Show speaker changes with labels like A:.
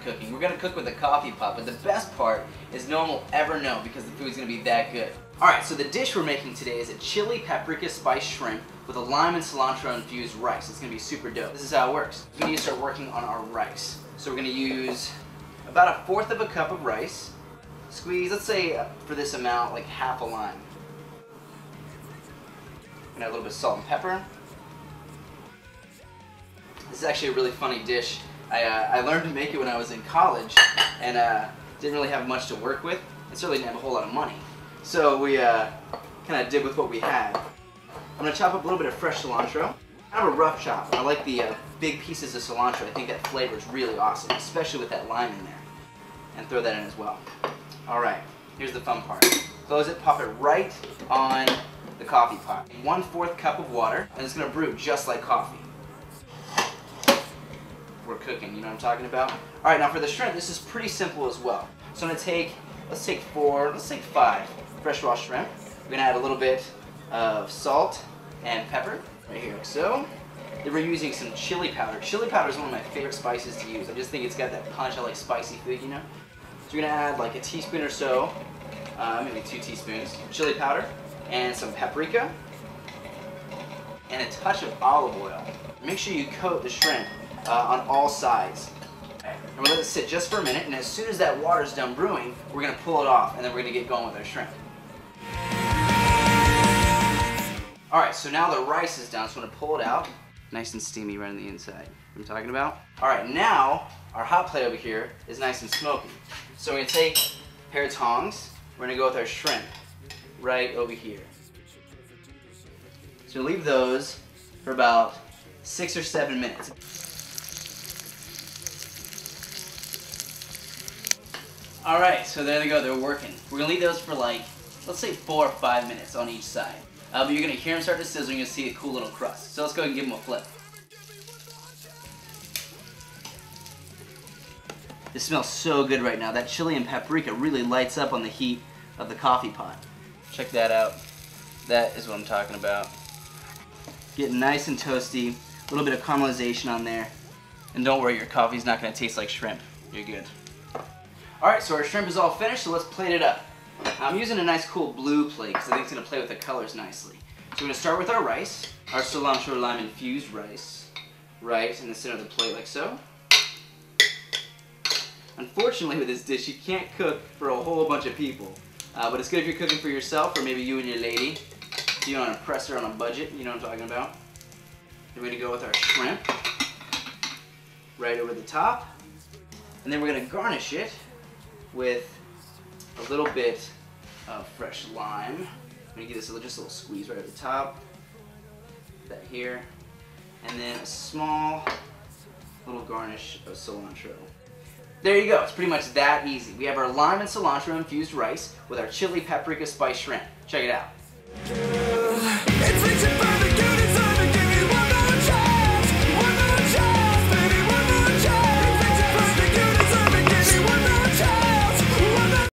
A: cooking. We're going to cook with a coffee pot, but the best part is no one will ever know because the food's going to be that good. Alright, so the dish we're making today is a chili paprika spiced shrimp with a lime and cilantro infused rice. It's going to be super dope. This is how it works. We need to start working on our rice. So we're going to use about 1/4 of a cup of rice. Squeeze, let's say for this amount, like half a lime. We're going to add a little bit of salt and pepper. This is actually a really funny dish. I learned to make it when I was in college and didn't really have much to work with and certainly didn't have a whole lot of money. So we kind of did with what we had. I'm going to chop up a little bit of fresh cilantro. Kind of a rough chop. I like the big pieces of cilantro. I think that flavor is really awesome, especially with that lime in there. And throw that in as well. Alright, here's the fun part. Close it, pop it right on the coffee pot. 1/4 cup of water, and it's going to brew just like coffee. We're cooking, you know what I'm talking about? Alright, now for the shrimp, this is pretty simple as well. So I'm going to take, let's take 5 fresh raw shrimp. We're going to add a little bit of salt and pepper, right here like so. Then we're using some chili powder. Chili powder is one of my favorite spices to use. I just think it's got that punch. I like spicy food, you know? So we're going to add like a teaspoon or so, maybe 2 teaspoons, chili powder, and some paprika, and a touch of olive oil. Make sure you coat the shrimp on all sides. And we'll let it sit just for a minute, and as soon as that water's done brewing, we're going to pull it off, and then we're going to get going with our shrimp. Alright, so now the rice is done, so I'm going to pull it out. Nice and steamy right on the inside. You know what I'm talking about? Alright, now our hot plate over here is nice and smoky. So we're going to take a pair of tongs, we're going to go with our shrimp right over here. So we'll leave those for about 6 or 7 minutes. Alright, so there they go, they're working. We're going to leave those for like, let's say 4 or 5 minutes on each side. But you're going to hear them start to sizzle, and you're going to see a cool little crust. So let's go ahead and give them a flip. This smells so good right now. That chili and paprika really lights up on the heat of the coffee pot. Check that out. That is what I'm talking about. Getting nice and toasty, a little bit of caramelization on there. And don't worry, your coffee's not going to taste like shrimp. You're good. Alright, so our shrimp is all finished, so let's plate it up. I'm using a nice cool blue plate because I think it's going to play with the colors nicely. So we're going to start with our rice, our cilantro lime infused rice, right in the center of the plate like so. Unfortunately with this dish you can't cook for a whole bunch of people, but it's good if you're cooking for yourself or maybe you and your lady. If you want to impress her on a budget, you know what I'm talking about. Then we're going to go with our shrimp right over the top, and then we're going to garnish it with a little bit of fresh lime. I'm going to give this just a little squeeze right at the top. Put that here. And then a small little garnish of cilantro. There you go. It's pretty much that easy. We have our lime and cilantro infused rice with our chili paprika spiced shrimp. Check it out.